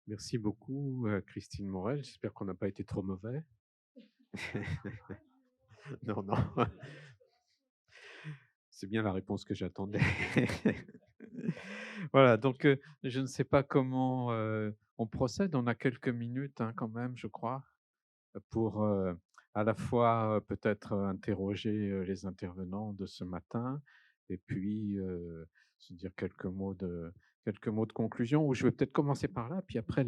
Merci beaucoup, Christine Morel. J'espère qu'on n'a pas été trop mauvais. Non, non, c'est bien la réponse que j'attendais. Voilà, donc je ne sais pas comment, on procède. On a quelques minutes, hein, quand même, je crois, pour, à la fois, peut-être, interroger, les intervenants de ce matin et puis, se dire quelques mots de conclusion. Ou je vais peut-être commencer par là, puis après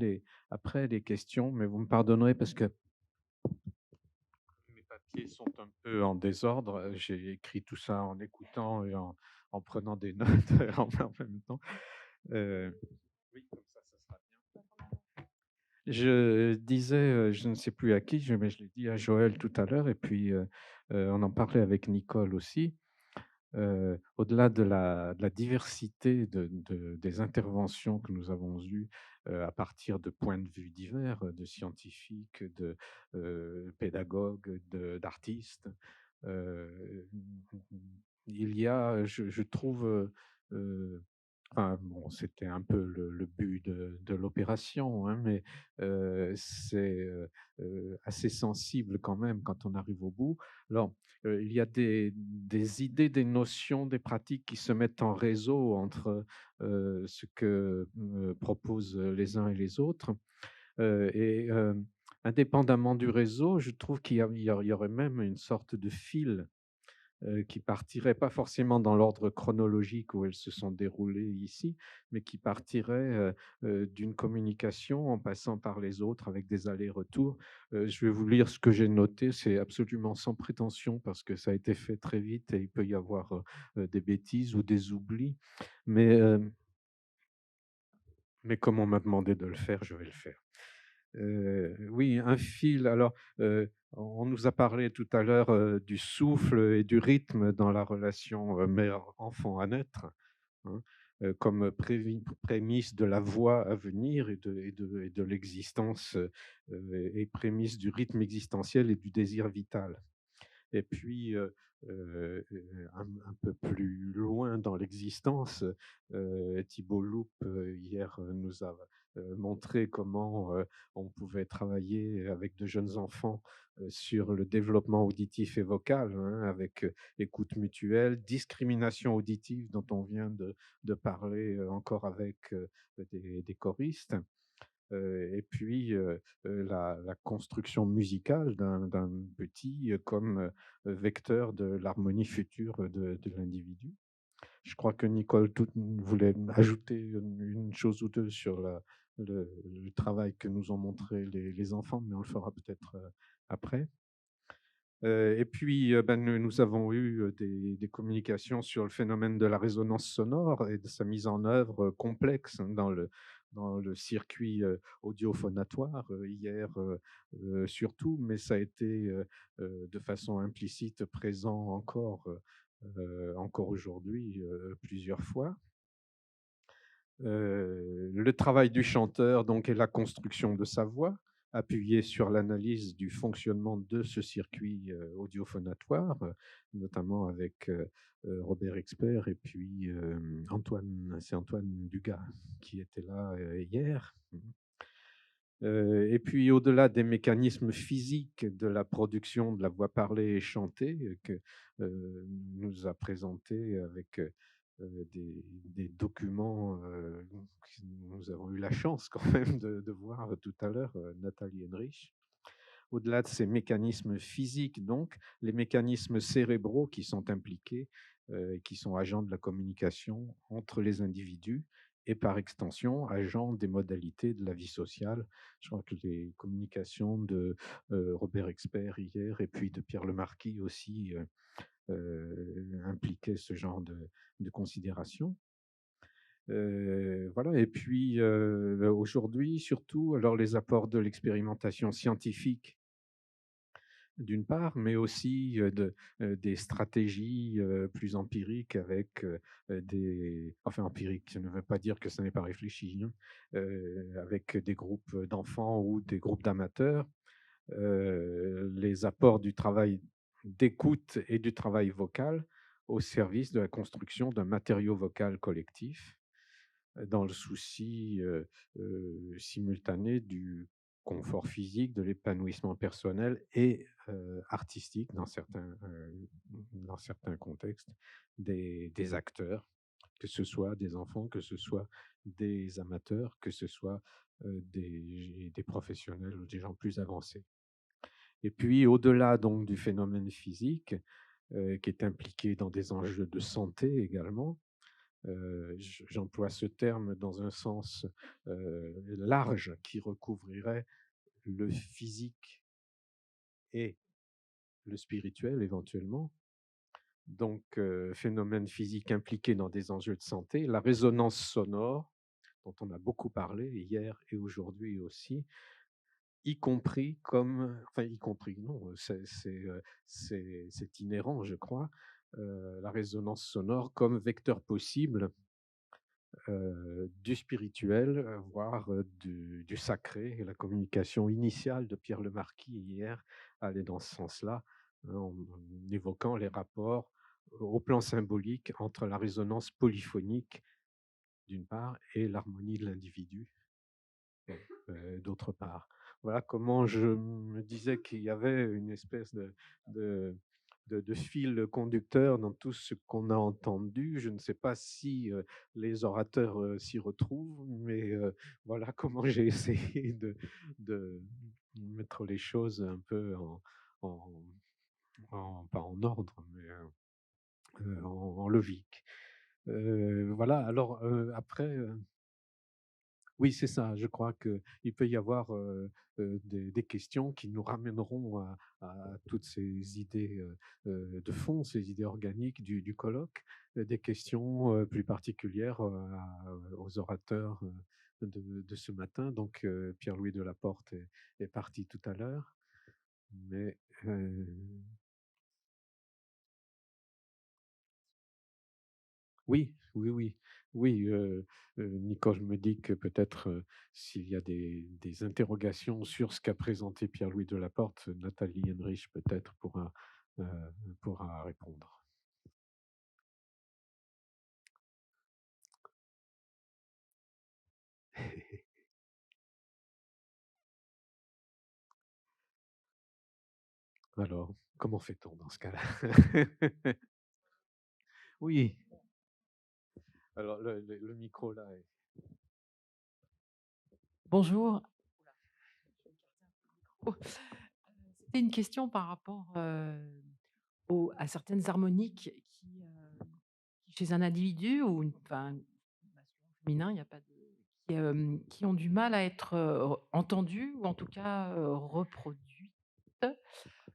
les questions, mais vous me pardonnerez parce que mes papiers sont un peu en désordre. J'ai écrit tout ça en écoutant et en prenant des notes en même temps. Euh, oui, comme ça sera bien. Je disais, je ne sais plus à qui, mais je l'ai dit à Joël tout à l'heure, et puis on en parlait avec Nicole aussi. Au-delà de la diversité des interventions que nous avons eues à partir de points de vue divers, de scientifiques, de pédagogues, d'artistes, euh, il y a, je trouve, enfin, bon, c'était un peu le but de l'opération, hein, mais c'est assez sensible quand même quand on arrive au bout. Alors, il y a des idées, des notions, des pratiques qui se mettent en réseau entre ce que proposent les uns et les autres. Et indépendamment du réseau, je trouve qu'il y aurait même une sorte de fil qui partirait pas forcément dans l'ordre chronologique où elles se sont déroulées ici, mais qui partirait d'une communication en passant par les autres avec des allers-retours. Je vais vous lire ce que j'ai noté, c'est absolument sans prétention parce que ça a été fait très vite et il peut y avoir des bêtises ou des oublis, mais, euh, mais comme on m'a demandé de le faire, je vais le faire. Oui, un fil. Alors, on nous a parlé tout à l'heure du souffle et du rythme dans la relation mère-enfant à naître, hein, comme prémisse de la voie à venir et de l'existence et prémisse du rythme existentiel et du désir vital. Et puis, un peu plus loin dans l'existence, Thibault Loup, hier, nous a montré comment on pouvait travailler avec de jeunes enfants sur le développement auditif et vocal, hein, avec écoute mutuelle, discrimination auditive dont on vient de parler encore avec des choristes. Et puis la construction musicale d'un petit comme vecteur de l'harmonie future de l'individu. Je crois que Nicole voulait ajouter une chose ou deux sur le travail que nous ont montré les enfants, mais on le fera peut-être après. Et puis, ben, nous avons eu des communications sur le phénomène de la résonance sonore et de sa mise en œuvre complexe, hein, dans le circuit audiophonatoire hier surtout, mais ça a été de façon implicite présent encore aujourd'hui plusieurs fois. Le travail du chanteur donc est la construction de sa voix, appuyée sur l'analyse du fonctionnement de ce circuit audiophonatoire, notamment avec Robert Expert et puis c'est Antoine Dugas qui était là hier. Et puis au-delà des mécanismes physiques de la production de la voix parlée et chantée que nous a présenté avec des documents que nous avons eu la chance quand même de voir tout à l'heure, Nathalie Henrich. Au-delà de ces mécanismes physiques, donc, les mécanismes cérébraux qui sont impliqués, qui sont agents de la communication entre les individus et par extension, agents des modalités de la vie sociale. Je crois que les communications de Robert Expert hier et puis de Pierre Lemarquis aussi impliquaient ce genre de considération. Voilà. Et puis aujourd'hui, surtout, alors les apports de l'expérimentation scientifique d'une part, mais aussi des stratégies plus empiriques avec enfin empiriques, ça ne veut pas dire que ça n'est pas réfléchi, hein, avec des groupes d'enfants ou des groupes d'amateurs, les apports du travail d'écoute et du travail vocal au service de la construction d'un matériau vocal collectif. dans le souci simultané du confort physique, de l'épanouissement personnel et artistique dans certains contextes des acteurs, que ce soit des enfants, que ce soit des amateurs, que ce soit des professionnels ou des gens plus avancés. Et puis, au-delà donc du phénomène physique, qui est impliqué dans des enjeux de santé également, j'emploie ce terme dans un sens large qui recouvrirait le physique et le spirituel éventuellement. Donc, phénomène physique impliqué dans des enjeux de santé, la résonance sonore, dont on a beaucoup parlé hier et aujourd'hui aussi, y compris comme, enfin y compris, non, c'est inhérent, je crois, la résonance sonore comme vecteur possible du spirituel, voire du sacré. Et la communication initiale de Pierre Lemarquis hier allait dans ce sens-là, hein, en évoquant les rapports au plan symbolique entre la résonance polyphonique d'une part et l'harmonie de l'individu d'autre part. Voilà comment je me disais qu'il y avait une espèce de, de fil conducteur dans tout ce qu'on a entendu. Je ne sais pas si les orateurs s'y retrouvent, mais voilà comment j'ai essayé de mettre les choses un peu en, pas en ordre, mais en logique. Voilà, alors après, oui, c'est ça. Je crois qu'il peut y avoir des questions qui nous ramèneront à toutes ces idées de fond, ces idées organiques du colloque, des questions plus particulières aux orateurs de ce matin. Donc, Pierre-Louis Delaporte est parti tout à l'heure, mais oui, oui, oui. Oui, Nicole me dit que peut-être, s'il y a des interrogations sur ce qu'a présenté Pierre-Louis Delaporte, Nathalie Henrich peut-être heu, pourra répondre. Alors, comment fait-on dans ce cas-là? Oui, alors le micro là est Bonjour. Oh, c'était une question par rapport, à certaines harmoniques qui chez un individu ou masculin ou féminin, il y a pas de qui ont du mal à être, entendues ou en tout cas, reproduites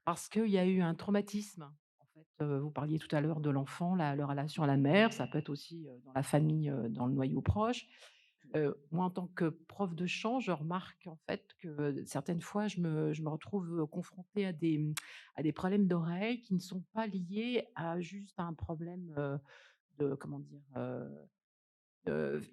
parce qu'il y a eu un traumatisme. En fait, vous parliez tout à l'heure de l'enfant, la relation à la mère, ça peut être aussi, dans la famille, dans le noyau proche. Moi, en tant que prof de chant, je remarque en fait que certaines fois, je me retrouve, confrontée à des problèmes d'oreille qui ne sont pas liés à juste un problème, de comment dire?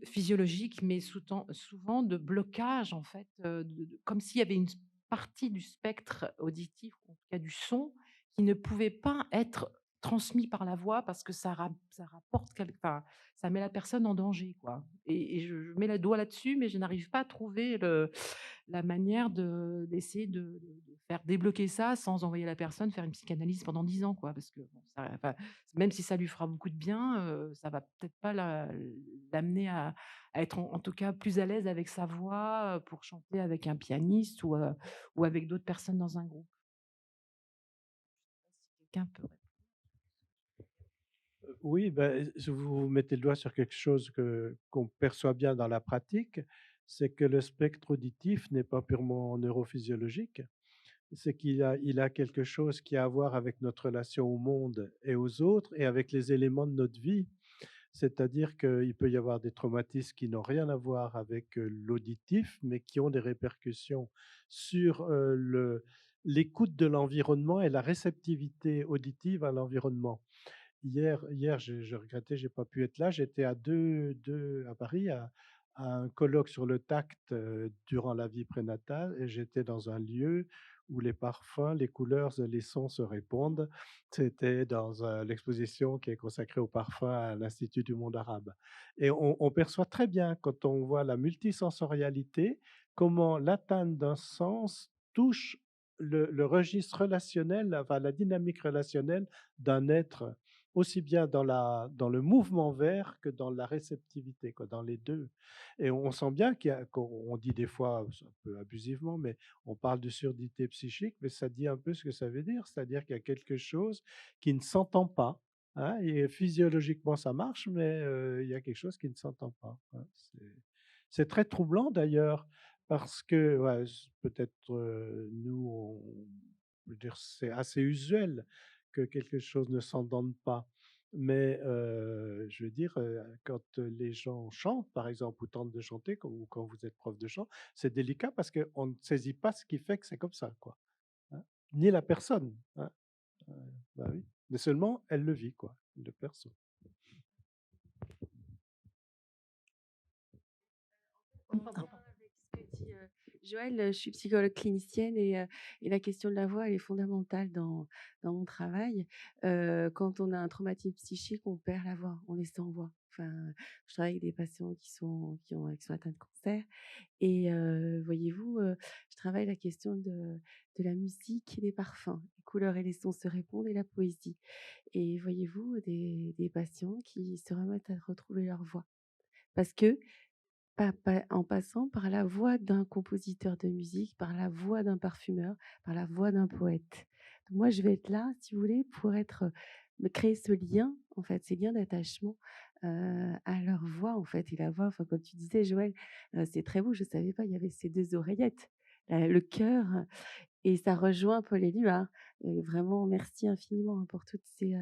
Physiologique, mais souvent de blocage en fait, de comme s'il y avait une partie du spectre auditif, ou en tout cas du son, qui ne pouvait pas être transmis par la voix parce que ça rapporte ça met la personne en danger, quoi. Et je mets le doigt là-dessus, mais je n'arrive pas à trouver la manière d'essayer de faire débloquer ça sans envoyer la personne faire une psychanalyse pendant 10 ans, quoi. Parce que bon, même si ça lui fera beaucoup de bien, ça va peut-être pas l'amener à être en tout cas plus à l'aise avec sa voix, pour chanter avec un pianiste ou avec d'autres personnes dans un groupe. Si quelqu'un peut Oui, ben, vous mettez le doigt sur quelque chose qu'on perçoit bien dans la pratique, c'est que le spectre auditif n'est pas purement neurophysiologique. C'est il a quelque chose qui a à voir avec notre relation au monde et aux autres et avec les éléments de notre vie. C'est-à-dire qu'il peut y avoir des traumatismes qui n'ont rien à voir avec l'auditif, mais qui ont des répercussions sur l'écoute de l'environnement et la réceptivité auditive à l'environnement. Hier, je regrettais, j'ai pas pu être là. J'étais à Paris, à un colloque sur le tact durant la vie prénatale, et j'étais dans un lieu où les parfums, les couleurs et les sons se répondent. C'était dans l'exposition qui est consacrée aux parfums à l'Institut du monde arabe. Et on perçoit très bien, quand on voit la multisensorialité, comment l'atteinte d'un sens touche le registre relationnel, enfin, la dynamique relationnelle d'un être, aussi bien dans le mouvement vers que dans la réceptivité, quoi, dans les deux. Et on sent bien qu'on dit des fois, c'est un peu abusivement, mais on parle de surdité psychique, mais ça dit un peu ce que ça veut dire, c'est-à-dire qu'il y a quelque chose qui ne s'entend pas, hein, et physiologiquement ça marche, mais il y a quelque chose qui ne s'entend pas, hein. C'est très troublant d'ailleurs, parce que ouais, peut-être nous, je veux dire, c'est assez usuel que quelque chose ne s'entende pas. Mais je veux dire, quand les gens chantent, par exemple, ou tentent de chanter, ou quand vous êtes prof de chant, c'est délicat parce qu'on ne saisit pas ce qui fait que c'est comme ça, quoi, hein. Ni la personne, hein. Euh, bah oui. Mais seulement elle le vit, quoi, le perçoit. En lien avec ce que dit Joël, je suis psychologue clinicienne et la question de la voix, elle est fondamentale dans mon travail. Quand on a un traumatisme psychique, on perd la voix, on est sans voix. Enfin, je travaille avec des patients qui sont atteints de cancer et voyez-vous, je travaille la question de la musique et des parfums. Les couleurs et les sons se répondent et la poésie. Et voyez-vous, des patients qui se remettent à retrouver leur voix parce que en passant par la voix d'un compositeur de musique, par la voix d'un parfumeur, par la voix d'un poète. Donc moi, je vais être là, si vous voulez, pour me créer ce lien, en fait, ces liens d'attachement à leur voix, en fait. Et la voix, enfin, comme tu disais, Joël, c'est très beau. Je ne savais pas, il y avait ces deux oreillettes, le cœur, et ça rejoint Paul Éluard. Vraiment, merci infiniment hein, pour toutes ces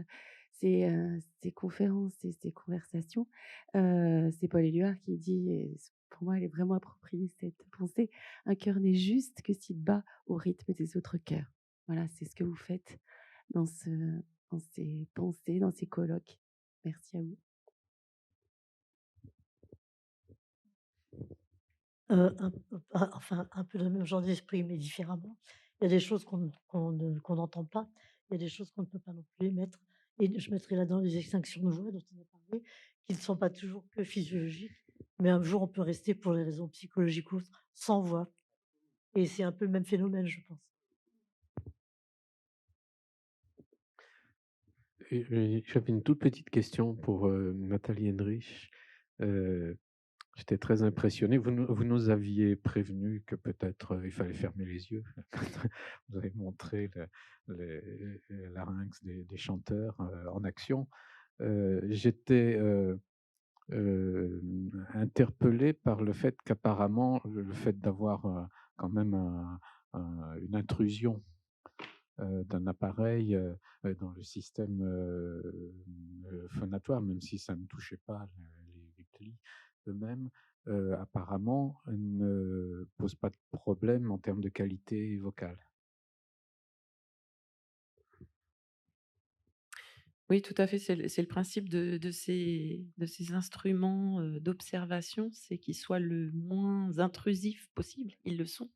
conférences et ces conversations. C'est Paul Éluard qui dit, et pour moi, elle est vraiment appropriée, cette pensée: un cœur n'est juste que s'il bat au rythme des autres cœurs. Voilà, c'est ce que vous faites dans, dans ces pensées, dans ces colloques. Merci à vous. Enfin, un peu le même genre d'esprit, mais différemment. Il y a des choses qu'on n'entend pas, il y a des choses qu'on ne peut pas non plus émettre. Et je mettrai là-dedans les extinctions de voix dont on a parlé, qui ne sont pas toujours que physiologiques, mais un jour on peut rester pour des raisons psychologiques ou autres, sans voix. Et c'est un peu le même phénomène, je pense. Et j'avais une toute petite question pour Nathalie Henrich. J'étais très impressionné. Vous nous aviez prévenu que peut-être il fallait fermer les yeux. Vous avez montré le larynx des chanteurs en action. J'étais interpellé par le fait qu'apparemment, le fait d'avoir quand même une intrusion d'un appareil dans le système phonatoire, même si ça ne touchait pas les plis eux-mêmes, apparemment ne pose pas de problème en termes de qualité vocale. Oui, tout à fait. C'est le principe de ces instruments d'observation, c'est qu'ils soient le moins intrusifs possible. Ils le sont,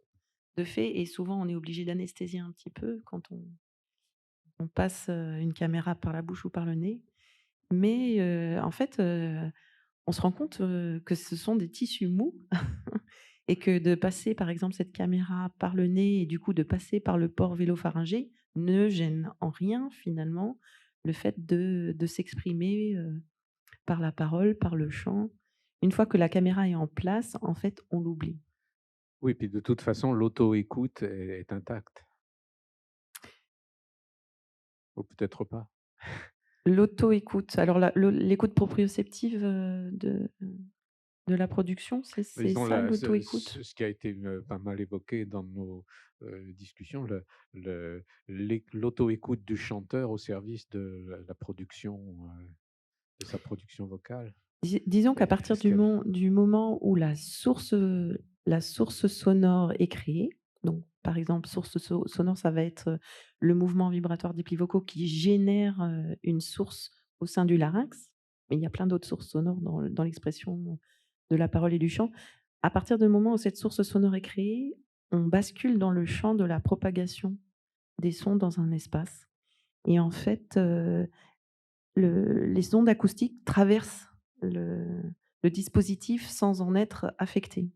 de fait, et souvent on est obligé d'anesthésier un petit peu quand on passe une caméra par la bouche ou par le nez. Mais en fait, on se rend compte que ce sont des tissus mous et que de passer, par exemple, cette caméra par le nez et du coup de passer par le port vélo-pharyngé ne gêne en rien, finalement, le fait de s'exprimer par la parole, par le chant. Une fois que la caméra est en place, en fait, on l'oublie. Oui, puis de toute façon, l'auto-écoute est intacte. Ou peut-être pas. L'auto-écoute, alors l'écoute proprioceptive de la production, Mais c'est disons, ça l'auto-écoute? ce qui a été pas mal évoqué dans nos discussions, l'auto-écoute du chanteur au service de la production, de sa production vocale. Disons qu'à partir Est-ce qu'elle... du moment où la source sonore est créée, donc par exemple, source sonore, ça va être le mouvement vibratoire des plis vocaux qui génère une source au sein du larynx, mais il y a plein d'autres sources sonores dans l'expression de la parole et du chant. À partir du moment où cette source sonore est créée, on bascule dans le champ de la propagation des sons dans un espace. Et en fait, les ondes acoustiques traversent le dispositif sans en être affectées.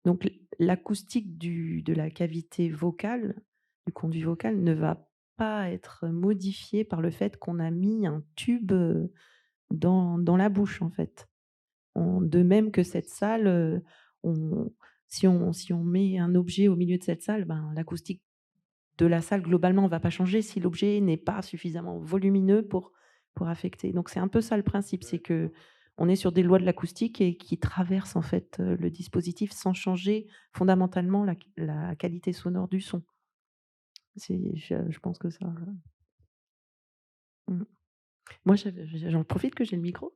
Donc l'acoustique de la cavité vocale, du conduit vocal, ne va pas être modifiée par le fait qu'on a mis un tube dans la bouche, en fait. De même que cette salle, si on met un objet au milieu de cette salle, ben, l'acoustique de la salle, globalement, ne va pas changer si l'objet n'est pas suffisamment volumineux pour affecter. Donc c'est un peu ça le principe, c'est que on est sur des lois de l'acoustique et qui traversent en fait le dispositif sans changer fondamentalement la qualité sonore du son. Je pense que ça. Mm. Moi, j'en profite que j'ai le micro.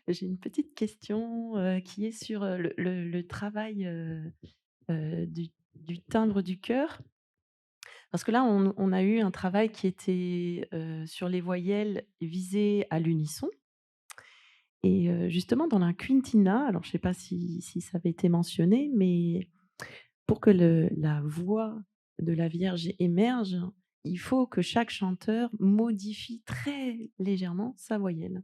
J'ai une petite question qui est sur le travail du timbre du cœur. Parce que là, on a eu un travail qui était sur les voyelles visées à l'unisson. Et justement, dans la quintina, alors je ne sais pas si ça avait été mentionné, mais pour que la voix de la Vierge émerge, il faut que chaque chanteur modifie très légèrement sa voyelle.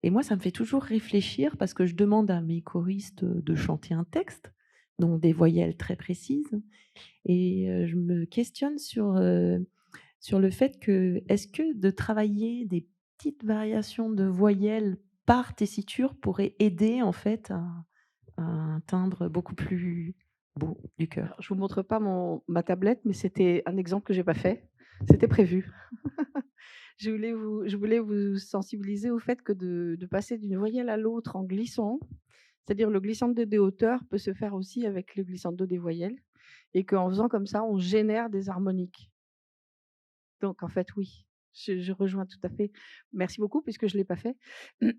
Et moi, ça me fait toujours réfléchir parce que je demande à mes choristes de chanter un texte, donc des voyelles très précises. Et je me questionne sur le fait que, est-ce que de travailler des petites variations de voyelles par tessiture pourrait aider en fait à un timbre beaucoup plus beau du cœur? Alors, je vous montre pas ma tablette, mais c'était un exemple que j'ai pas fait. C'était prévu. Je voulais vous sensibiliser au fait que de passer d'une voyelle à l'autre en glissant, c'est-à-dire le glissando des hauteurs peut se faire aussi avec le glissando des voyelles, et qu'en faisant comme ça, on génère des harmoniques. Donc en fait, oui, je rejoins tout à fait. Merci beaucoup puisque je ne l'ai pas fait.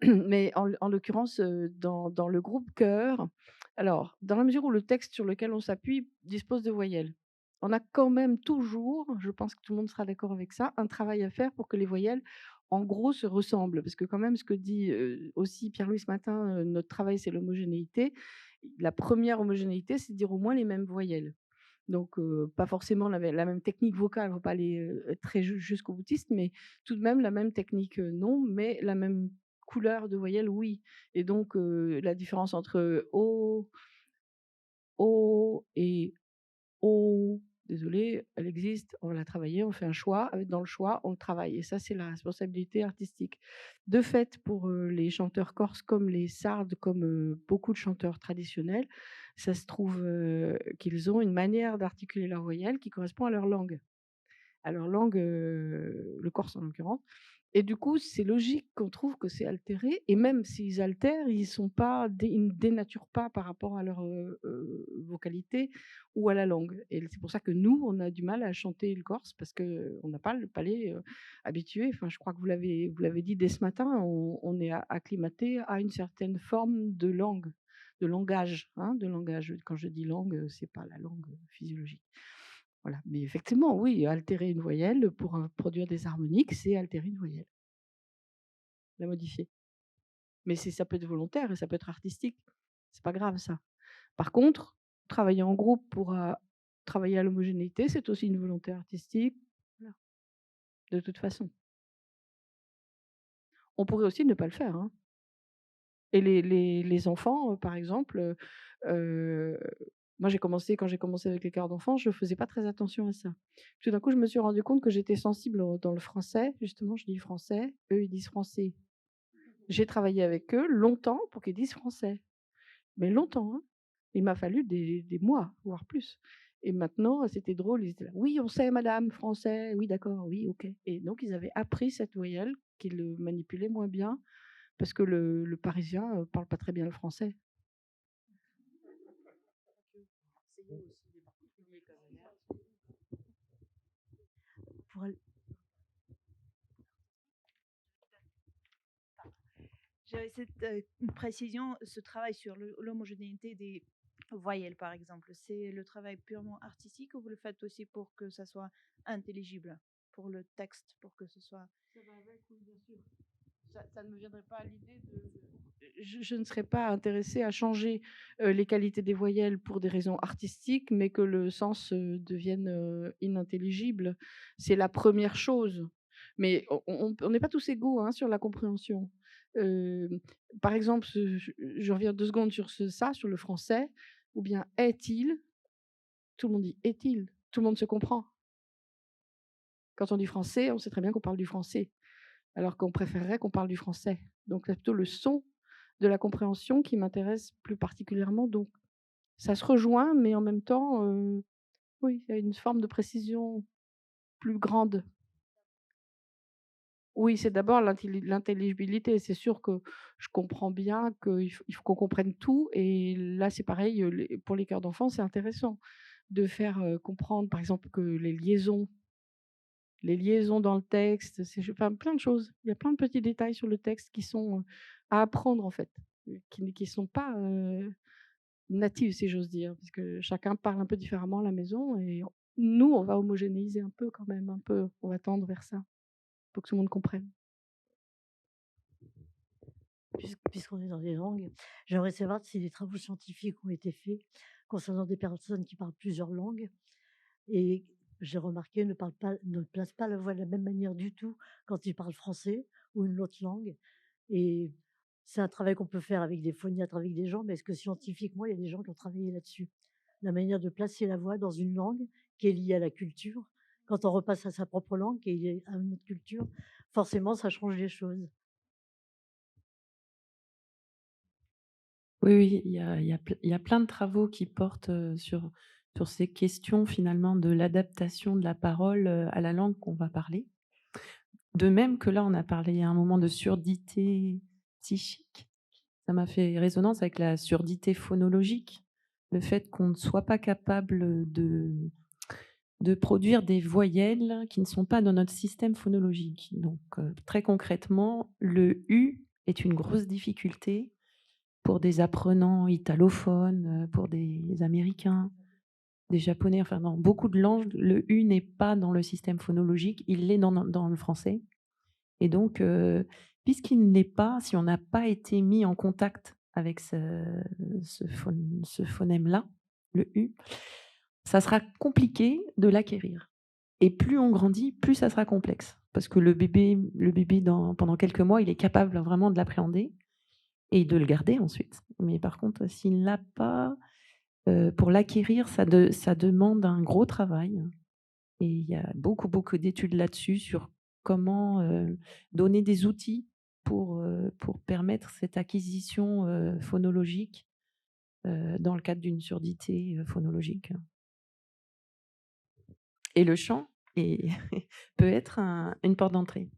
Mais en l'occurrence, dans le groupe chœur, alors dans la mesure où le texte sur lequel on s'appuie dispose de voyelles, on a quand même toujours, je pense que tout le monde sera d'accord avec ça, un travail à faire pour que les voyelles, en gros, se ressemblent. Parce que quand même, ce que dit aussi Pierre-Louis ce matin, notre travail, c'est l'homogénéité. La première homogénéité, c'est de dire au moins les mêmes voyelles. Donc, pas forcément la même technique vocale, il ne faut pas aller très jusqu'au boutiste, mais tout de même la même technique, non, mais la même couleur de voyelle, oui. Et donc, la différence entre O et O, désolé, elle existe, on l'a travaillée, on fait un choix, dans le choix, on le travaille. Et ça, c'est la responsabilité artistique. De fait, pour les chanteurs corses comme les sardes, comme beaucoup de chanteurs traditionnels, ça se trouve qu'ils ont une manière d'articuler leur voyelle qui correspond à leur langue, le corse en l'occurrence. Et du coup, c'est logique qu'on trouve que c'est altéré. Et même s'ils altèrent, ils ne dénaturent pas par rapport à leur vocalité ou à la langue. Et c'est pour ça que nous, on a du mal à chanter le corse parce qu'on n'a pas le palais habitué. Enfin, je crois que vous l'avez dit dès ce matin, on est acclimaté à une certaine forme de langue, de langage. De langage. Quand je dis langue, c'est pas la langue physiologique. Voilà. Mais effectivement, oui, altérer une voyelle pour produire des harmoniques, c'est altérer une voyelle, la modifier. Mais ça peut être volontaire et ça peut être artistique. C'est pas grave ça. Par contre, travailler en groupe pour travailler à l'homogénéité, c'est aussi une volonté artistique. Voilà. De toute façon. On pourrait aussi ne pas le faire. Et les enfants, par exemple, moi quand j'ai commencé avec les chœurs d'enfants, je ne faisais pas très attention à ça. Tout d'un coup, je me suis rendu compte que j'étais sensible dans le français. Justement, je dis français, eux, ils disent français. J'ai travaillé avec eux longtemps pour qu'ils disent français. Mais longtemps, hein. Il m'a fallu des mois, voire plus. Et maintenant, c'était drôle, ils étaient là: «Oui, on sait madame, français, oui d'accord, oui, OK». Et donc ils avaient appris cette voyelle qu'ils manipulaient moins bien parce que le parisien, parle pas très bien le français. Pour l J'avais cette, précision, ce travail sur l'homogénéité des voyelles, par exemple, c'est le travail purement artistique ou vous le faites aussi pour que ça soit intelligible pour le texte, pour que ce soit. Ça va avec, oui, bien sûr. Ça ne me viendrait pas à l'idée de je ne serais pas intéressée à changer les qualités des voyelles pour des raisons artistiques, mais que le sens devienne inintelligible. C'est la première chose. Mais on n'est pas tous égaux hein, sur la compréhension. Euh, Par exemple, je reviens 2 secondes sur ça, sur le français, ou bien est-il, tout le monde dit est-il, tout le monde se comprend. Quand on dit français, on sait très bien qu'on parle du français, alors qu'on préférerait qu'on parle du français. Donc c'est plutôt le son de la compréhension qui m'intéresse plus particulièrement. Donc ça se rejoint, mais en même temps, oui, il y a une forme de précision plus grande. Oui, c'est d'abord l'intelligibilité. C'est sûr que je comprends bien qu'il faut qu'on comprenne tout. Et là, c'est pareil, pour les chœurs d'enfants, c'est intéressant de faire comprendre, par exemple, que les liaisons dans le texte, enfin, plein de choses. Il y a plein de petits détails sur le texte qui sont à apprendre, en fait, qui ne sont pas natifs, si j'ose dire, parce que chacun parle un peu différemment à la maison. Et nous, on va homogénéiser un peu quand même, un peu. On va tendre vers ça, pour que tout le monde comprenne. Puisqu'on est dans les langues, j'aimerais savoir si des travaux scientifiques ont été faits concernant des personnes qui parlent plusieurs langues. Et j'ai remarqué, ne placent pas la voix de la même manière du tout quand ils parlent français ou une autre langue. Et c'est un travail qu'on peut faire avec des phoniatres, avec des gens, mais est-ce que scientifiquement, il y a des gens qui ont travaillé là-dessus? La manière de placer la voix dans une langue qui est liée à la culture. Quand on repasse à sa propre langue, qui est liée à une autre culture, forcément, ça change les choses. Oui, oui, il y a plein de travaux qui portent sur ces questions finalement de l'adaptation de la parole à la langue qu'on va parler. De même que là, on a parlé à un moment de surdité psychique. Ça m'a fait résonance avec la surdité phonologique, le fait qu'on ne soit pas capable de produire des voyelles qui ne sont pas dans notre système phonologique. Donc, très concrètement, le U est une grosse difficulté pour des apprenants italophones, pour des Américains, des Japonais, enfin dans beaucoup de langues, le U n'est pas dans le système phonologique, il l'est dans le français. Et donc, puisqu'il ne l'est pas, si on n'a pas été mis en contact avec ce phonème-là, le U, ça sera compliqué de l'acquérir. Et plus on grandit, plus ça sera complexe. Parce que le bébé pendant quelques mois, il est capable vraiment de l'appréhender et de le garder ensuite. Mais par contre, s'il ne l'a pas, pour l'acquérir, ça demande un gros travail. Et il y a beaucoup, beaucoup d'études là-dessus, sur comment donner des outils pour permettre cette acquisition phonologique dans le cadre d'une surdité phonologique. Et le chant peut être une porte d'entrée.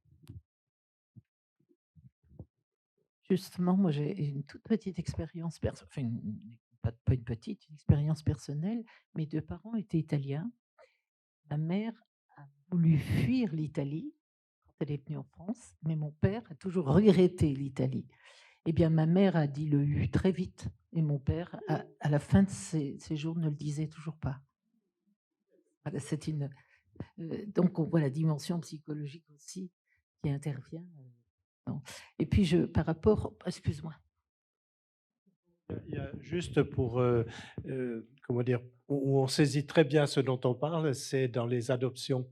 Justement, moi, j'ai une toute petite expérience, enfin, pas une petite, une expérience personnelle. Mes 2 parents étaient italiens. Ma mère a voulu fuir l'Italie quand elle est venue en France, mais mon père a toujours regretté l'Italie. Eh bien, ma mère a dit le U très vite et mon père, à la fin de ses jours, ne le disait toujours pas. Voilà, donc on voit la dimension psychologique aussi qui intervient. Non. Et puis par rapport, excuse-moi. Il y a juste pour, comment dire, où on saisit très bien ce dont on parle, c'est dans les adoptions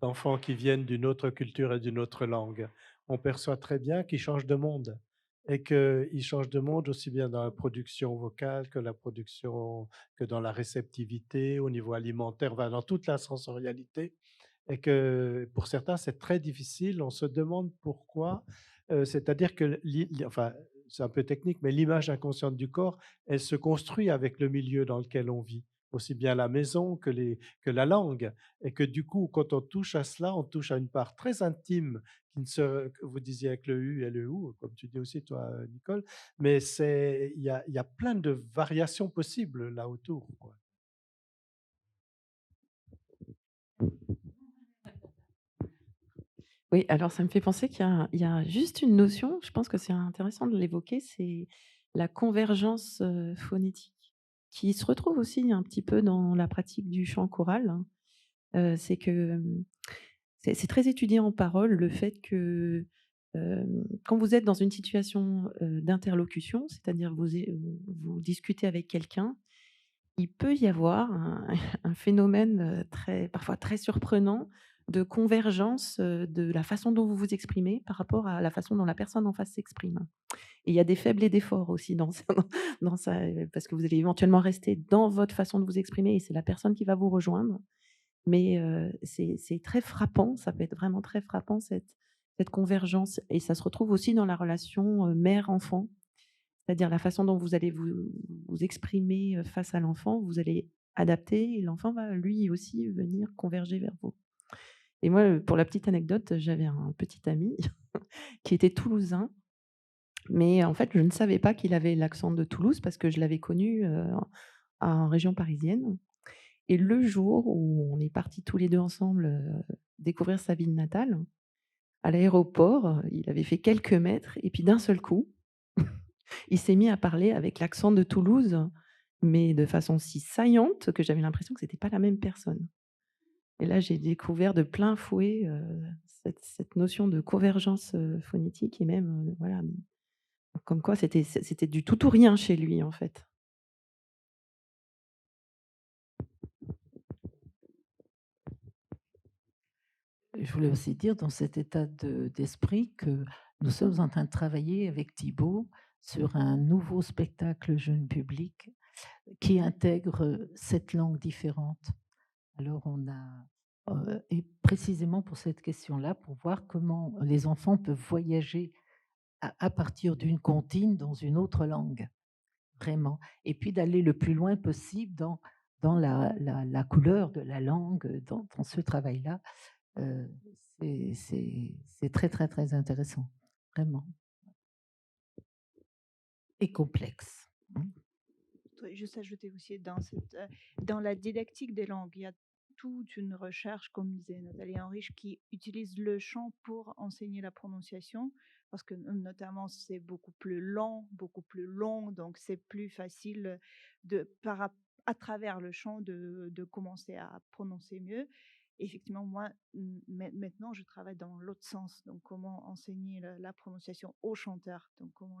d'enfants qui viennent d'une autre culture et d'une autre langue. On perçoit très bien qu'ils changent de monde et qu'ils changent de monde aussi bien dans la production vocale que dans la réceptivité, au niveau alimentaire, dans toute la sensorialité. Et que pour certains, c'est très difficile. On se demande pourquoi. C'est-à-dire que, enfin, c'est un peu technique, mais l'image inconsciente du corps, elle se construit avec le milieu dans lequel on vit, aussi bien la maison que la langue. Et que du coup, quand on touche à cela, on touche à une part très intime que vous disiez avec le U et le OU, comme tu dis aussi toi, Nicole. Mais il y a plein de variations possibles là autour, quoi. Oui, alors ça me fait penser qu'il y a juste une notion, je pense que c'est intéressant de l'évoquer, c'est la convergence phonétique, qui se retrouve aussi un petit peu dans la pratique du chant choral. C'est que c'est très étudié en parole, le fait que quand vous êtes dans une situation d'interlocution, c'est-à-dire vous discutez avec quelqu'un, il peut y avoir un phénomène parfois très surprenant de convergence de la façon dont vous vous exprimez par rapport à la façon dont la personne en face s'exprime. Et il y a des faibles et des forts aussi dans ça, dans ça, parce que vous allez éventuellement rester dans votre façon de vous exprimer et c'est la personne qui va vous rejoindre. Mais c'est très frappant, ça peut être vraiment très frappant cette convergence et ça se retrouve aussi dans la relation, mère-enfant. C'est-à-dire la façon dont vous allez vous exprimer, face à l'enfant, vous allez adapter et l'enfant va lui aussi venir converger vers vous. Et moi, pour la petite anecdote, j'avais un petit ami qui était toulousain, mais en fait, je ne savais pas qu'il avait l'accent de Toulouse parce que je l'avais connu, en région parisienne. Et le jour où on est partis tous les 2 ensemble, découvrir sa ville natale, à l'aéroport, il avait fait quelques mètres et puis d'un seul coup, il s'est mis à parler avec l'accent de Toulouse, mais de façon si saillante que j'avais l'impression que c'était pas la même personne. Et là, j'ai découvert de plein fouet, cette notion de convergence, phonétique et même, voilà, comme quoi c'était du tout ou rien chez lui, en fait. Je voulais aussi dire dans cet état d'esprit que nous sommes en train de travailler avec Thibaut sur un nouveau spectacle jeune public qui intègre 7 langues différentes. Alors on a, et précisément pour cette question-là, pour voir comment les enfants peuvent voyager à partir d'une comptine dans une autre langue, vraiment. Et puis d'aller le plus loin possible dans la couleur de la langue, dans ce travail-là. Heu, c'est très, très, très intéressant, vraiment. Et complexe. Mmh. Je voudrais juste ajouter aussi dans la didactique des langues, il y a toute une recherche, comme disait Nathalie Henrich, qui utilise le chant pour enseigner la prononciation, parce que notamment c'est beaucoup plus lent, beaucoup plus long, donc c'est plus facile à travers le chant de commencer à prononcer mieux. Effectivement, moi, maintenant, je travaille dans l'autre sens. Donc, comment enseigner la prononciation aux chanteurs? Donc, comment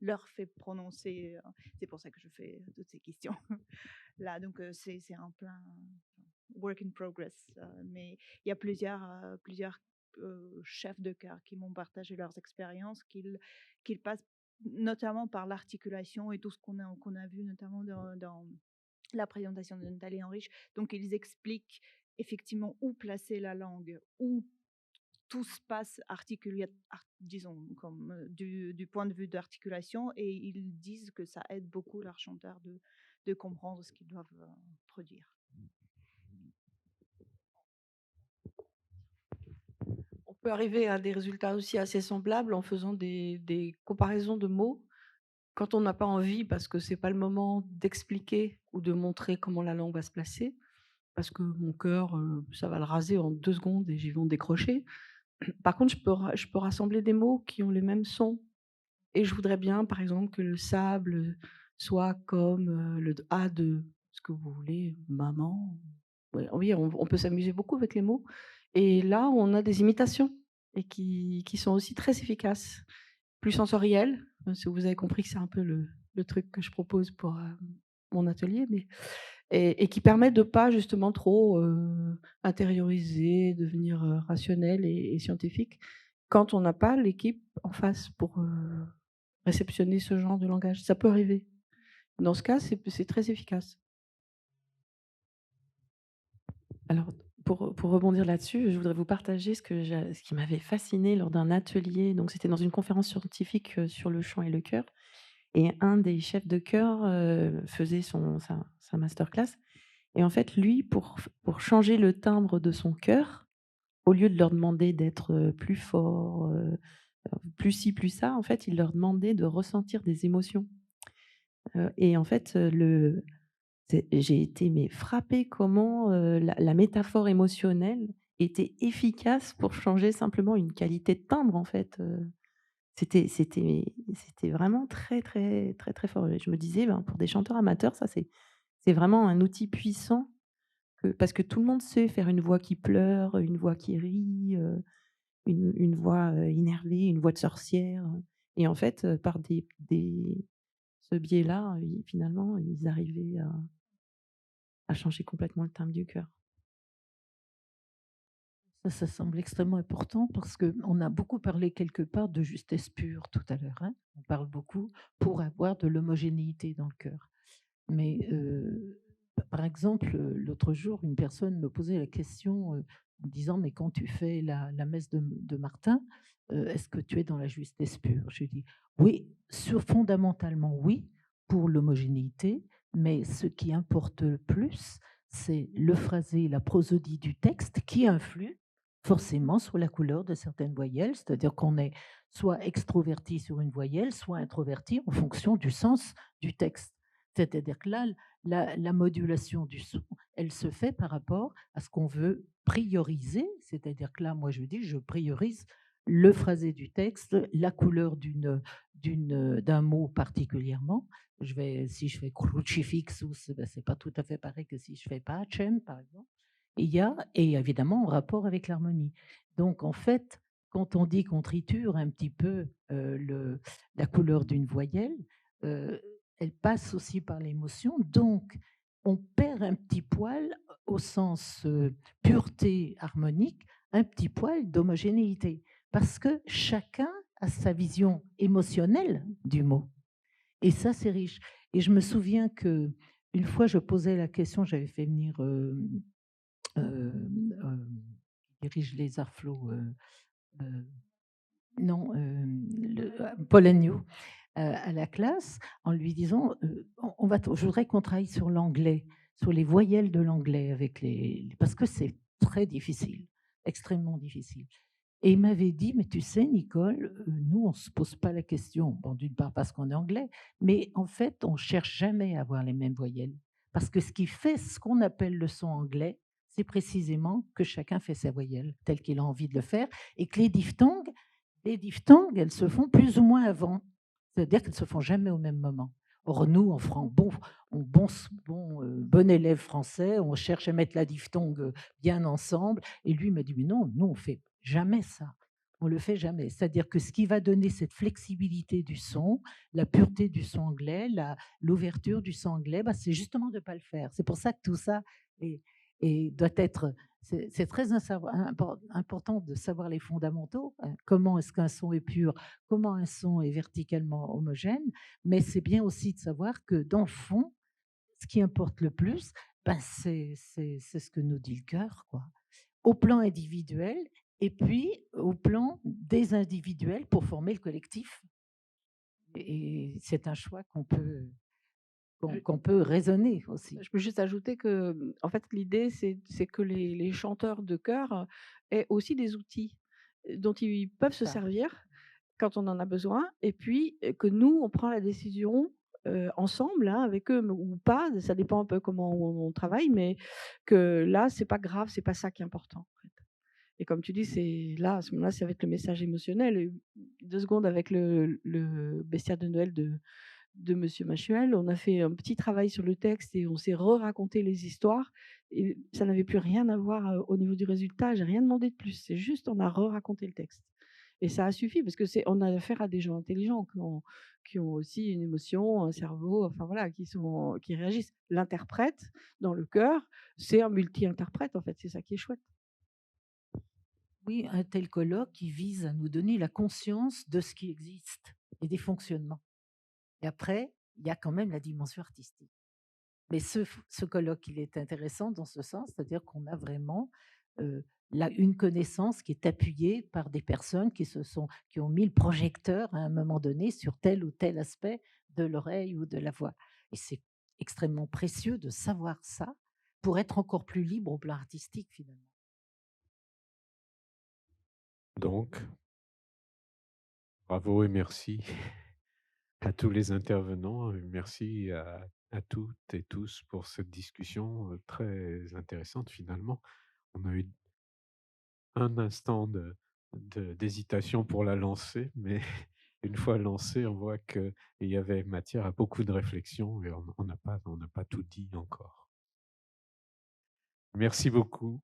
leur fait prononcer. C'est pour ça que je fais toutes ces questions là. Donc, c'est un plein work in progress. Mais il y a plusieurs chefs de chœur qui m'ont partagé leurs expériences, qu'ils passent notamment par l'articulation et tout ce qu'on a vu notamment dans la présentation de Nathalie Henrich. Donc, ils expliquent effectivement où placer la langue, où tout se passe disons, comme du point de vue d'articulation, et ils disent que ça aide beaucoup leurs chanteurs de comprendre ce qu'ils doivent produire. On peut arriver à des résultats aussi assez semblables en faisant des comparaisons de mots quand on n'a pas envie, parce que c'est pas le moment d'expliquer ou de montrer comment la langue va se placer, parce que mon cœur, ça va le raser en 2 secondes et j'y vais en décrocher. Par contre, je peux rassembler des mots qui ont les mêmes sons et je voudrais bien, par exemple, que le sable soit comme, le d A de ce que vous voulez, maman. Ouais, oui, on peut s'amuser beaucoup avec les mots et là, on a des imitations et qui sont aussi très efficaces, plus sensorielles, si vous avez compris que c'est un peu le truc que je propose pour, mon atelier, mais et qui permettent de pas justement trop, intérioriser, devenir, rationnel et scientifique quand on n'a pas l'équipe en face pour, réceptionner ce genre de langage. Ça peut arriver. Dans ce cas, c'est très efficace. Alors, pour rebondir là-dessus, je voudrais vous partager ce qui m'avait fasciné lors d'un atelier. Donc, c'était dans une conférence scientifique sur le chant et le chœur. Et un des chefs de chœur faisait sa masterclass. Et en fait, lui, pour changer le timbre de son chœur, au lieu de leur demander d'être plus fort, plus ci, plus ça, en fait, il leur demandait de ressentir des émotions. Et en fait, j'ai été mais frappée comment la métaphore émotionnelle était efficace pour changer simplement une qualité de timbre en fait. C'était vraiment très, très, très, très fort. Et je me disais, ben, pour des chanteurs amateurs, ça c'est vraiment un outil puissant parce que tout le monde sait faire une voix qui pleure, une voix qui rit. une voix énervée, une voix de sorcière. Et en fait, par ce biais-là, finalement, ils arrivaient à changer complètement le timbre du chœur. Ça semble extrêmement important parce qu'on a beaucoup parlé quelque part de justesse pure tout à l'heure, hein. On parle beaucoup pour avoir de l'homogénéité dans le chœur. Mais par exemple, l'autre jour, une personne me posait la question en disant: «Mais quand tu fais la messe de Martin, est-ce que tu es dans la justesse pure?» J'ai dit: «Oui, fondamentalement oui, pour l'homogénéité, mais ce qui importe le plus, c'est le phrasé, la prosodie du texte qui influe forcément sur la couleur de certaines voyelles, c'est-à-dire qu'on est soit extroverti sur une voyelle, soit introverti en fonction du sens du texte. C'est-à-dire que là, la modulation du son, elle se fait par rapport à ce qu'on veut prioriser, c'est-à-dire que là, moi, je dis, je priorise le phrasé du texte, la couleur d'un mot particulièrement. Si je fais crucifixus, ben, c'est pas tout à fait pareil que si je fais pacem, par exemple. Et évidemment en rapport avec l'harmonie. Donc en fait, quand on dit qu'on triture un petit peu la couleur d'une voyelle, elle passe aussi par l'émotion. Donc on perd un petit poil au sens pureté harmonique, un petit poil d'homogénéité, parce que chacun a sa vision émotionnelle du mot. Et ça, c'est riche. Et je me souviens que une fois, je posais la question, j'avais fait venir qui dirige les arts flots, non, Paul Agnew, à la classe, en lui disant je voudrais qu'on travaille sur l'anglais, sur les voyelles de l'anglais, parce que c'est très difficile, extrêmement difficile. Et il m'avait dit: «Mais tu sais, Nicole, nous, on ne se pose pas la question. Bon, d'une part parce qu'on est anglais, mais en fait, on ne cherche jamais à avoir les mêmes voyelles. Parce que ce qui fait ce qu'on appelle le son anglais, c'est précisément que chacun fait sa voyelle telle qu'il a envie de le faire et que les diphtongues, elles se font plus ou moins avant. C'est-à-dire qu'elles ne se font jamais au même moment. Or, nous, bon élève français, on cherche à mettre la diphtongue bien ensemble. Et lui m'a dit: «Mais non, nous, on fait jamais ça. On le fait jamais.» C'est-à-dire que ce qui va donner cette flexibilité du son, la pureté du son anglais, l'ouverture du son anglais, bah, c'est justement de ne pas le faire. C'est pour ça que tout ça doit être. C'est très important de savoir les fondamentaux. Comment est-ce qu'un son est pur, comment un son est verticalement homogène, mais c'est bien aussi de savoir que dans le fond, ce qui importe le plus, ben c'est ce que nous dit le cœur, quoi. Au plan individuel et puis au plan des individuels pour former le collectif. Et c'est un choix qu'on peut raisonner aussi. Je peux juste ajouter que, en fait, l'idée, c'est que les chanteurs de chœur aient aussi des outils dont ils peuvent se Ça. servir quand on en a besoin, et puis que nous, on prend la décision ensemble, hein, avec eux ou pas, ça dépend un peu comment on travaille, mais que là, c'est pas grave, c'est pas ça qui est important. En fait. Et comme tu dis, c'est là, à ce moment-là, ça va être le message émotionnel. Et 2 secondes avec le bestiaire de Noël de Monsieur Machuel, on a fait un petit travail sur le texte et on s'est re-raconté les histoires. Et ça n'avait plus rien à voir au niveau du résultat. J'ai rien demandé de plus. C'est juste, on a re-raconté le texte. Et ça a suffi parce que on a affaire à des gens intelligents qui ont aussi une émotion, un cerveau, enfin voilà, qui réagissent. L'interprète dans le chœur, c'est un multi-interprète en fait. C'est ça qui est chouette. Oui, un tel colloque qui vise à nous donner la conscience de ce qui existe et des fonctionnements. Et après, il y a quand même la dimension artistique. Mais ce colloque, il est intéressant dans ce sens, c'est-à-dire qu'on a vraiment une connaissance qui est appuyée par des personnes qui ont mis le projecteur à un moment donné sur tel ou tel aspect de l'oreille ou de la voix. Et c'est extrêmement précieux de savoir ça pour être encore plus libre au plan artistique finalement. Donc, bravo et merci à tous les intervenants. Merci à toutes et tous pour cette discussion très intéressante finalement. On a eu un instant d'hésitation pour la lancer, mais une fois lancée, on voit qu'il y avait matière à beaucoup de réflexion et on n'a pas tout dit encore. Merci beaucoup.